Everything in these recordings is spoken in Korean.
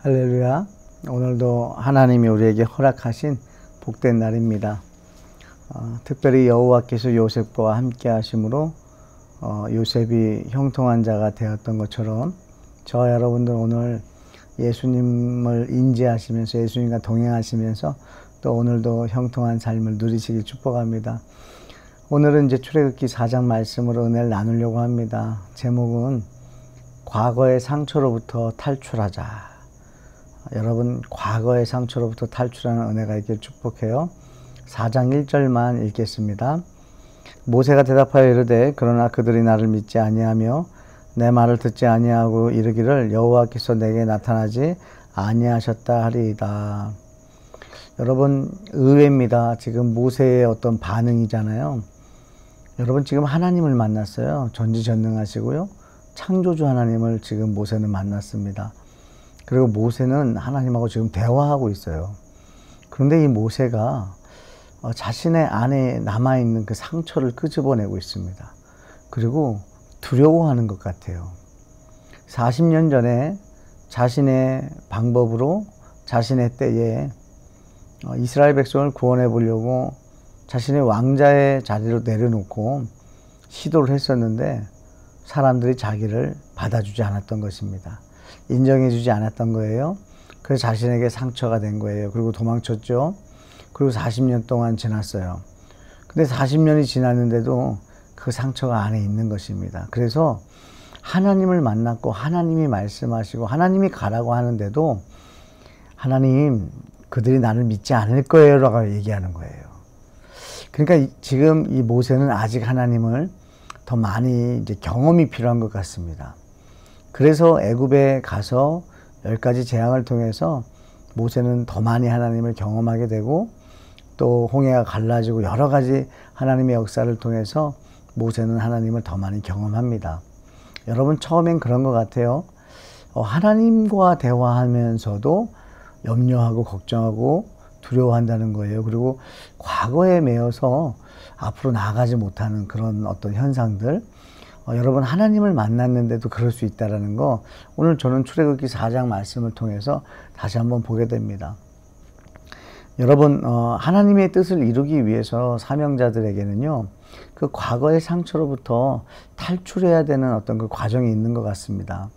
할렐루야. 오늘도 하나님이 우리에게 허락하신 복된 날입니다. 특별히 여호와께서 요셉과 함께 하심으로 요셉이 형통한 자가 되었던 것처럼 저와 여러분들 오늘 예수님을 인지하시면서 예수님과 동행하시면서 또 오늘도 형통한 삶을 누리시길 축복합니다. 오늘은 이제 출애굽기 4장 말씀으로 은혜를 나누려고 합니다. 제목은 과거의 상처로부터 탈출하자. 여러분, 과거의 상처로부터 탈출하는 은혜가 있길 축복해요. 4장 1절만 읽겠습니다. 모세가 대답하여 이르되 그러나 그들이 나를 믿지 아니하며 내 말을 듣지 아니하고 이르기를 여호와께서 내게 나타나지 아니하셨다 하리이다. 여러분, 의외입니다. 지금 모세의 어떤 반응이잖아요. 여러분, 지금 하나님을 만났어요. 전지전능하시고요, 창조주 하나님을 지금 모세는 만났습니다. 그리고 모세는 하나님하고 지금 대화하고 있어요. 그런데 이 모세가 자신의 안에 남아있는 그 상처를 끄집어내고 있습니다. 그리고 두려워하는 것 같아요. 40년 전에 자신의 방법으로 자신의 때에 이스라엘 백성을 구원해 보려고 자신의 왕자의 자리로 내려놓고 시도를 했었는데 사람들이 자기를 받아주지 않았던 것입니다. 인정해주지 않았던 거예요. 그래서 자신에게 상처가 된 거예요. 그리고 도망쳤죠. 그리고 40년 동안 지났어요. 근데 40년이 지났는데도 그 상처가 안에 있는 것입니다. 그래서 하나님을 만났고 하나님이 말씀하시고 하나님이 가라고 하는데도 하나님, 그들이 나를 믿지 않을 거예요 라고 얘기하는 거예요. 그러니까 지금 이 모세는 아직 하나님을 더 많이 이제 경험이 필요한 것 같습니다. 그래서 애굽에 가서 10가지 재앙을 통해서 모세는 더 많이 하나님을 경험하게 되고 또 홍해가 갈라지고 여러 가지 하나님의 역사를 통해서 모세는 하나님을 더 많이 경험합니다. 여러분, 처음엔 그런 것 같아요. 하나님과 대화하면서도 염려하고 걱정하고 두려워한다는 거예요. 그리고 과거에 매여서 앞으로 나아가지 못하는 그런 어떤 현상들, 여러분, 하나님을 만났는데도 그럴 수 있다는 거 오늘 저는 출애굽기 4장 말씀을 통해서 다시 한번 보게 됩니다. 여러분, 하나님의 뜻을 이루기 위해서 사명자들에게는요, 그 과거의 상처로부터 탈출해야 되는 어떤 그 과정이 있는 것 같습니다.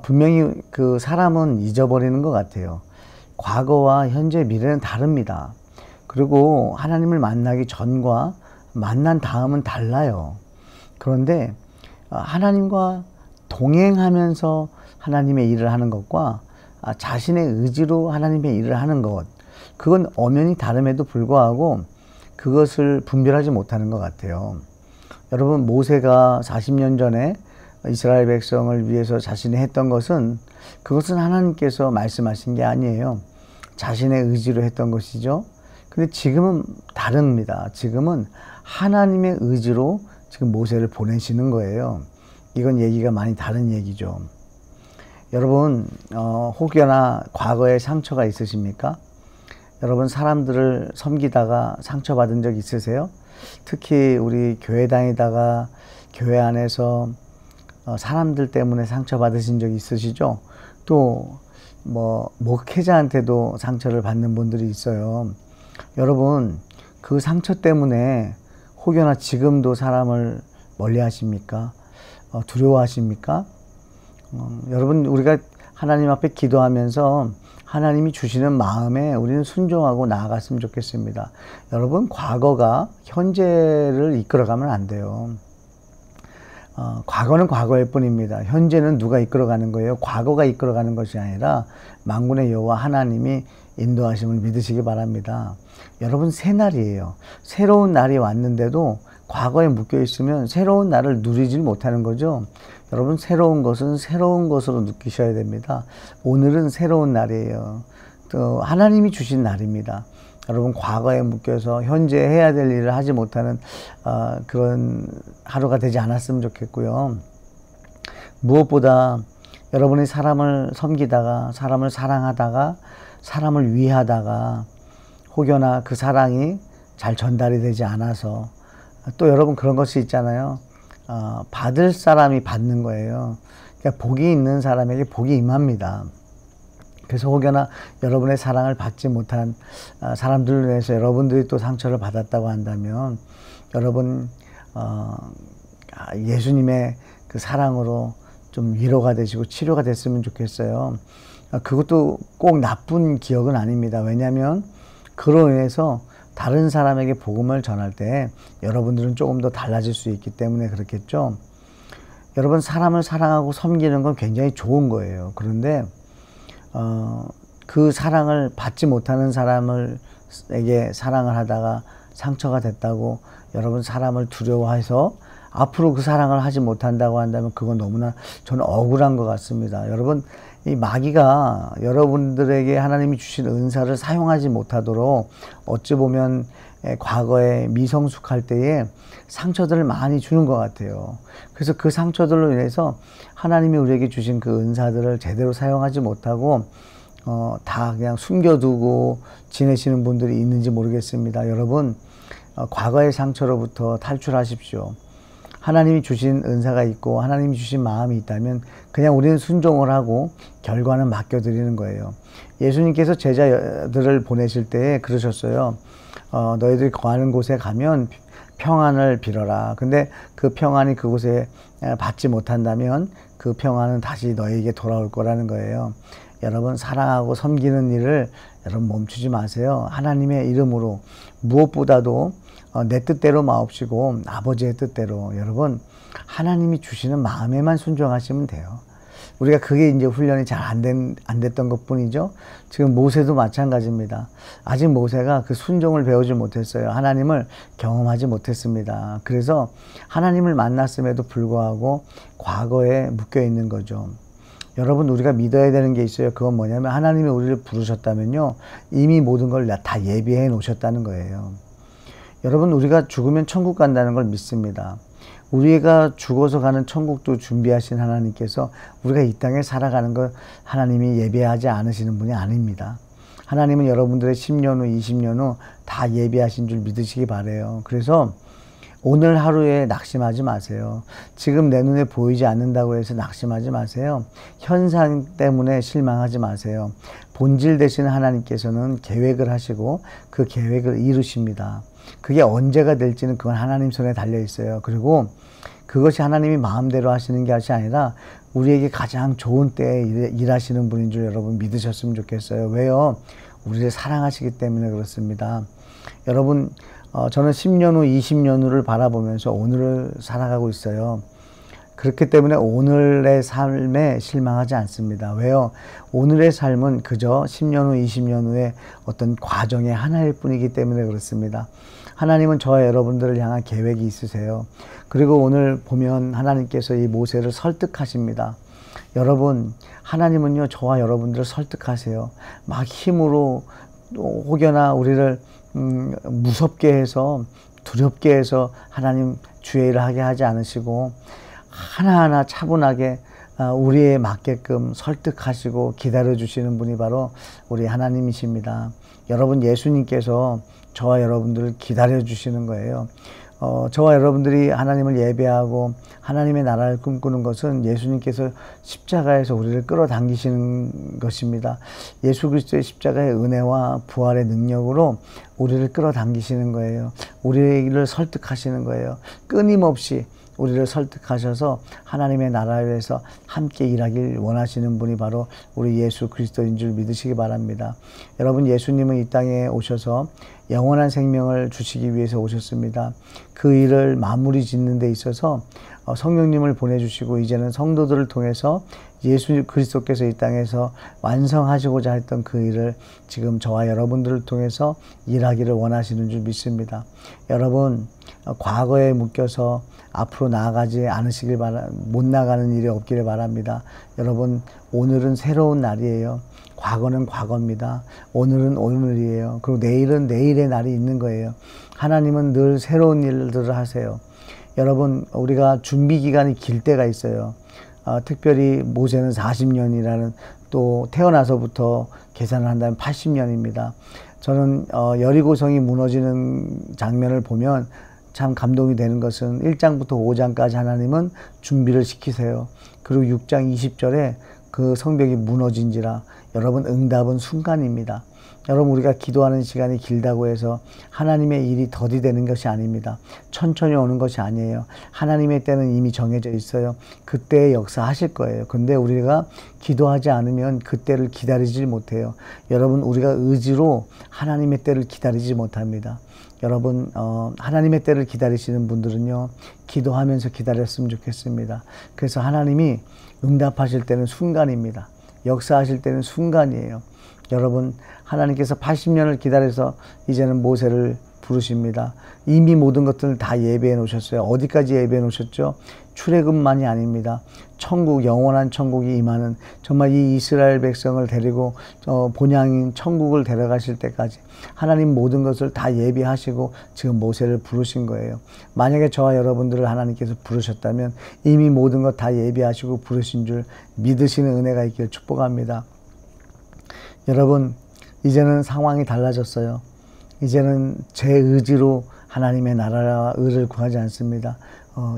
분명히 그 사람은 잊어버리는 것 같아요. 과거와 현재, 미래는 다릅니다. 그리고 하나님을 만나기 전과 만난 다음은 달라요. 그런데 하나님과 동행하면서 하나님의 일을 하는 것과 자신의 의지로 하나님의 일을 하는 것, 그건 엄연히 다름에도 불구하고 그것을 분별하지 못하는 것 같아요. 여러분, 모세가 40년 전에 이스라엘 백성을 위해서 자신이 했던 것은, 그것은 하나님께서 말씀하신 게 아니에요. 자신의 의지로 했던 것이죠. 근데 지금은 다릅니다. 지금은 하나님의 의지로 지금 모세를 보내시는 거예요. 이건 얘기가 많이 다른 얘기죠. 여러분, 혹여나 과거에 상처가 있으십니까? 여러분, 사람들을 섬기다가 상처받은 적 있으세요? 특히 우리 교회 다니다가 교회 안에서 사람들 때문에 상처받으신 적 있으시죠? 또 목회자한테도 상처를 받는 분들이 있어요. 여러분, 그 상처 때문에 혹여나 지금도 사람을 멀리 하십니까? 두려워하십니까? 여러분, 우리가 하나님 앞에 기도하면서 하나님이 주시는 마음에 우리는 순종하고 나아갔으면 좋겠습니다. 여러분, 과거가 현재를 이끌어가면 안 돼요. 과거는 과거일 뿐입니다. 현재는 누가 이끌어가는 거예요? 과거가 이끌어가는 것이 아니라 만군의 여호와 하나님이 인도하심을 믿으시기 바랍니다. 여러분, 새 날이에요. 새로운 날이 왔는데도 과거에 묶여 있으면 새로운 날을 누리지 못하는 거죠. 여러분, 새로운 것은 새로운 것으로 느끼셔야 됩니다. 오늘은 새로운 날이에요. 또 하나님이 주신 날입니다. 여러분, 과거에 묶여서 현재 해야 될 일을 하지 못하는 그런 하루가 되지 않았으면 좋겠고요. 무엇보다 여러분이 사람을 섬기다가, 사람을 사랑하다가, 사람을 위하다가 혹여나 그 사랑이 잘 전달이 되지 않아서, 또 여러분 그런 것이 있잖아요. 받을 사람이 받는 거예요. 그러니까 복이 있는 사람에게 복이 임합니다. 그래서 혹여나 여러분의 사랑을 받지 못한 사람들로 인해서 여러분들이 또 상처를 받았다고 한다면 여러분 예수님의 그 사랑으로 좀 위로가 되시고 치료가 됐으면 좋겠어요. 그것도 꼭 나쁜 기억은 아닙니다. 왜냐하면 그로 인해서 다른 사람에게 복음을 전할 때 여러분들은 조금 더 달라질 수 있기 때문에 그렇겠죠. 여러분, 사람을 사랑하고 섬기는 건 굉장히 좋은 거예요. 그런데 그 사랑을 받지 못하는 사람에게 사랑을 하다가 상처가 됐다고 여러분 사람을 두려워해서 앞으로 그 사랑을 하지 못한다고 한다면 그건 너무나 저는 억울한 것 같습니다. 여러분, 이 마귀가 여러분들에게 하나님이 주신 은사를 사용하지 못하도록 어찌 보면 과거에 미성숙할 때에 상처들을 많이 주는 것 같아요. 그래서 그 상처들로 인해서 하나님이 우리에게 주신 그 은사들을 제대로 사용하지 못하고 다 그냥 숨겨두고 지내시는 분들이 있는지 모르겠습니다. 여러분, 과거의 상처로부터 탈출하십시오. 하나님이 주신 은사가 있고 하나님이 주신 마음이 있다면 그냥 우리는 순종을 하고 결과는 맡겨드리는 거예요. 예수님께서 제자들을 보내실 때 그러셨어요. 너희들이 거하는 곳에 가면 평안을 빌어라. 근데 그 평안이 그곳에 받지 못한다면 그 평안은 다시 너희에게 돌아올 거라는 거예요. 여러분, 사랑하고 섬기는 일을 여러분 멈추지 마세요. 하나님의 이름으로 무엇보다도 내 뜻대로 마옵시고 아버지의 뜻대로, 여러분 하나님이 주시는 마음에만 순종하시면 돼요. 우리가 그게 이제 훈련이 잘 안 됐던 것 뿐이죠. 지금 모세도 마찬가지입니다. 아직 모세가 그 순종을 배우지 못했어요. 하나님을 경험하지 못했습니다. 그래서 하나님을 만났음에도 불구하고 과거에 묶여 있는 거죠. 여러분, 우리가 믿어야 되는 게 있어요. 그건 뭐냐면 하나님이 우리를 부르셨다면요, 이미 모든 걸 다 예비해 놓으셨다는 거예요. 여러분, 우리가 죽으면 천국 간다는 걸 믿습니다. 우리가 죽어서 가는 천국도 준비하신 하나님께서 우리가 이 땅에 살아가는 걸 하나님이 예비하지 않으시는 분이 아닙니다. 하나님은 여러분들의 10년 후, 20년 후 다 예비하신 줄 믿으시기 바라요. 그래서 오늘 하루에 낙심하지 마세요. 지금 내 눈에 보이지 않는다고 해서 낙심하지 마세요. 현상 때문에 실망하지 마세요. 본질 되신 하나님께서는 계획을 하시고 그 계획을 이루십니다. 그게 언제가 될지는 그건 하나님 손에 달려 있어요. 그리고 그것이 하나님이 마음대로 하시는 것이 아니라 우리에게 가장 좋은 때에 일하시는 분인 줄 여러분 믿으셨으면 좋겠어요. 왜요? 우리를 사랑하시기 때문에 그렇습니다. 여러분, 저는 10년 후, 20년 후를 바라보면서 오늘을 살아가고 있어요. 그렇기 때문에 오늘의 삶에 실망하지 않습니다. 왜요? 오늘의 삶은 그저 10년 후, 20년 후의 어떤 과정의 하나일 뿐이기 때문에 그렇습니다. 하나님은 저와 여러분들을 향한 계획이 있으세요. 그리고 오늘 보면 하나님께서 이 모세를 설득하십니다. 여러분, 하나님은요, 저와 여러분들을 설득하세요. 막 힘으로 혹여나 우리를 무섭게 해서 두렵게 해서 하나님 주의 일을 하게 하지 않으시고 하나하나 차분하게 우리에 맞게끔 설득하시고 기다려주시는 분이 바로 우리 하나님이십니다. 여러분, 예수님께서 저와 여러분들을 기다려주시는 거예요. 저와 여러분들이 하나님을 예배하고 하나님의 나라를 꿈꾸는 것은 예수님께서 십자가에서 우리를 끌어당기시는 것입니다. 예수 그리스도의 십자가의 은혜와 부활의 능력으로 우리를 끌어당기시는 거예요. 우리를 설득하시는 거예요. 끊임없이 우리를 설득하셔서 하나님의 나라를 위해서 함께 일하길 원하시는 분이 바로 우리 예수 그리스도인 줄 믿으시기 바랍니다. 여러분, 예수님은 이 땅에 오셔서 영원한 생명을 주시기 위해서 오셨습니다. 그 일을 마무리 짓는 데 있어서 성령님을 보내주시고 이제는 성도들을 통해서 예수 그리스도께서 이 땅에서 완성하시고자 했던 그 일을 지금 저와 여러분들을 통해서 일하기를 원하시는 줄 믿습니다. 여러분, 과거에 묶여서 앞으로 나아가지 않으시길 못 나가는 일이 없기를 바랍니다. 여러분, 오늘은 새로운 날이에요. 과거는 과거입니다. 오늘은 오늘이에요. 그리고 내일은 내일의 날이 있는 거예요. 하나님은 늘 새로운 일들을 하세요. 여러분, 우리가 준비 기간이 길 때가 있어요. 특별히 모세는 40년이라는, 또 태어나서부터 계산을 한다면 80년입니다. 저는 여리고성이 무너지는 장면을 보면 참 감동이 되는 것은 1장부터 5장까지 하나님은 준비를 시키세요. 그리고 6장 20절에 그 성벽이 무너진지라. 여러분, 응답은 순간입니다. 여러분, 우리가 기도하는 시간이 길다고 해서 하나님의 일이 더디 되는 것이 아닙니다. 천천히 오는 것이 아니에요. 하나님의 때는 이미 정해져 있어요. 그때에 역사하실 거예요. 근데 우리가 기도하지 않으면 그때를 기다리지 못해요. 여러분, 우리가 의지로 하나님의 때를 기다리지 못합니다. 여러분, 하나님의 때를 기다리시는 분들은요, 기도하면서 기다렸으면 좋겠습니다. 그래서 하나님이 응답하실 때는 순간입니다. 역사하실 때는 순간이에요. 여러분, 하나님께서 80년을 기다려서 이제는 모세를 부르십니다. 이미 모든 것들을 다 예배해 놓으셨어요. 어디까지 예배해 놓으셨죠? 출애굽만이 아닙니다. 천국, 영원한 천국이 임하는, 정말 이 이스라엘 백성을 데리고 본향인 천국을 데려가실 때까지 하나님 모든 것을 다 예비하시고 지금 모세를 부르신 거예요. 만약에 저와 여러분들을 하나님께서 부르셨다면 이미 모든 것 다 예비하시고 부르신 줄 믿으시는 은혜가 있기를 축복합니다. 여러분, 이제는 상황이 달라졌어요. 이제는 제 의지로 하나님의 나라와 의를 구하지 않습니다.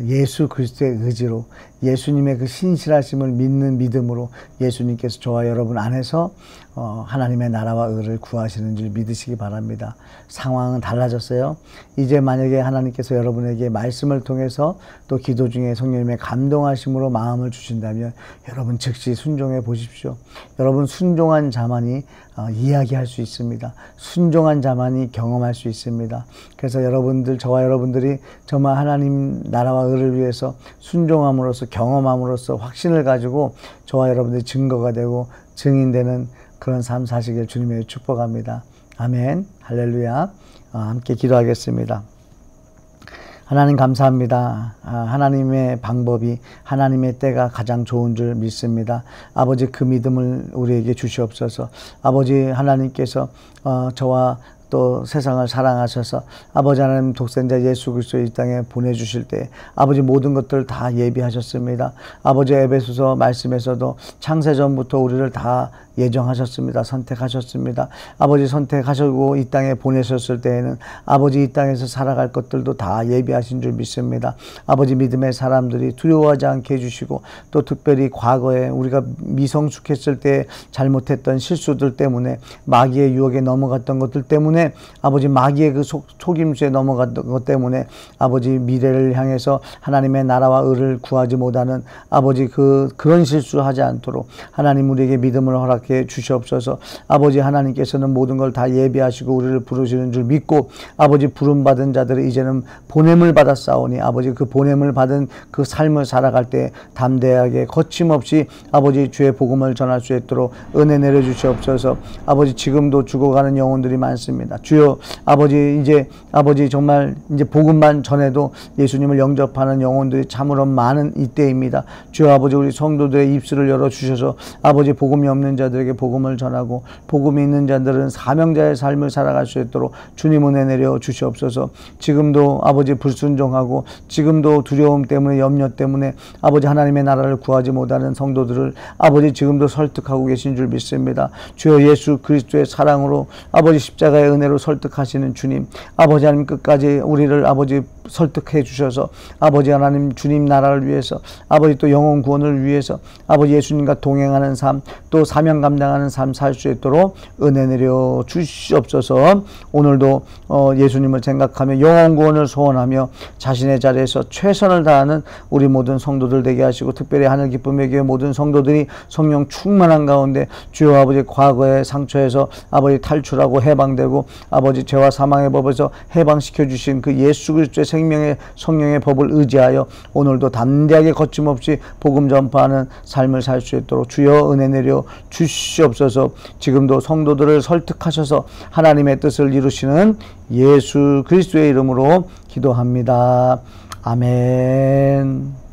예수 그리스도의 의지로, 예수님의 그 신실하심을 믿는 믿음으로 예수님께서 저와 여러분 안에서 하나님의 나라와 의를 구하시는 줄 믿으시기 바랍니다. 상황은 달라졌어요. 이제 만약에 하나님께서 여러분에게 말씀을 통해서 또 기도 중에 성령님의 감동하심으로 마음을 주신다면 여러분 즉시 순종해 보십시오. 여러분, 순종한 자만이 이야기할 수 있습니다. 순종한 자만이 경험할 수 있습니다. 그래서 여러분들, 저와 여러분들이 정말 하나님 나라와 의를 위해서 순종함으로써, 경험함으로써 확신을 가지고 저와 여러분들이 증거가 되고 증인되는 그런 삶 사시길 주님의 축복합니다. 아멘. 할렐루야. 함께 기도하겠습니다. 하나님 감사합니다. 하나님의 방법이, 하나님의 때가 가장 좋은 줄 믿습니다. 아버지, 그 믿음을 우리에게 주시옵소서. 아버지, 하나님께서 저와 또 세상을 사랑하셔서 아버지 하나님 독생자 예수 그리스도 이 땅에 보내주실 때 아버지 모든 것들을 다 예비하셨습니다. 아버지, 에베소서 말씀에서도 창세전부터 우리를 다 예정하셨습니다. 선택하셨습니다. 아버지, 선택하시고 이 땅에 보내셨을 때에는 아버지 이 땅에서 살아갈 것들도 다 예비하신 줄 믿습니다. 아버지, 믿음의 사람들이 두려워하지 않게 해주시고 또 특별히 과거에 우리가 미성숙했을 때 잘못했던 실수들 때문에 마귀의 유혹에 넘어갔던 것들 때문에 아버지 마귀의 그 속임수에 넘어갔던 것 때문에 아버지 미래를 향해서 하나님의 나라와 의를 구하지 못하는 아버지 그런 실수하지 않도록 하나님 우리에게 믿음을 허락해 주시옵소서. 아버지, 하나님께서는 모든 걸 다 예비하시고 우리를 부르시는 줄 믿고 아버지, 부름받은 자들이 이제는 보냄을 받았사오니 아버지, 그 보냄을 받은 그 삶을 살아갈 때 담대하게 거침없이 아버지 주의 복음을 전할 수 있도록 은혜 내려주시옵소서. 아버지, 지금도 죽어가는 영혼들이 많습니다. 주여, 아버지, 이제 아버지 정말 이제 복음만 전해도 예수님을 영접하는 영혼들이 참으로 많은 이때입니다. 주여, 아버지, 우리 성도들의 입술을 열어주셔서 아버지 복음이 없는 자들에게 복음을 전하고 복음이 있는 자들은 사명자의 삶을 살아갈 수 있도록 주님 은혜 내려 주시옵소서. 지금도 아버지 불순종하고 지금도 두려움 때문에, 염려 때문에 아버지 하나님의 나라를 구하지 못하는 성도들을 아버지 지금도 설득하고 계신 줄 믿습니다. 주여, 예수 그리스도의 사랑으로 아버지 십자가의 은혜로 설득하시는 주님, 아버지 하나님 끝까지 우리를 아버지 설득해 주셔서 아버지 하나님 주님 나라를 위해서 아버지 또 영혼 구원을 위해서 아버지 예수님과 동행하는 삶, 또 사명 감당하는 삶 살 수 있도록 은혜 내려 주시옵소서. 오늘도 예수님을 생각하며 영혼 구원을 소원하며 자신의 자리에서 최선을 다하는 우리 모든 성도들 되게 하시고 특별히 하늘 기쁨의 교회 모든 성도들이 성령 충만한 가운데 주여 아버지 과거의 상처에서 아버지 탈출하고 해방되고 아버지 죄와 사망의 법에서 해방시켜 주신 그 예수 그리스도의 생명의 성령의 법을 의지하여 오늘도 담대하게 거침없이 복음 전파하는 삶을 살 수 있도록 주여 은혜 내려 주시옵소서. 지금도 성도들을 설득하셔서 하나님의 뜻을 이루시는 예수 그리스도의 이름으로 기도합니다. 아멘.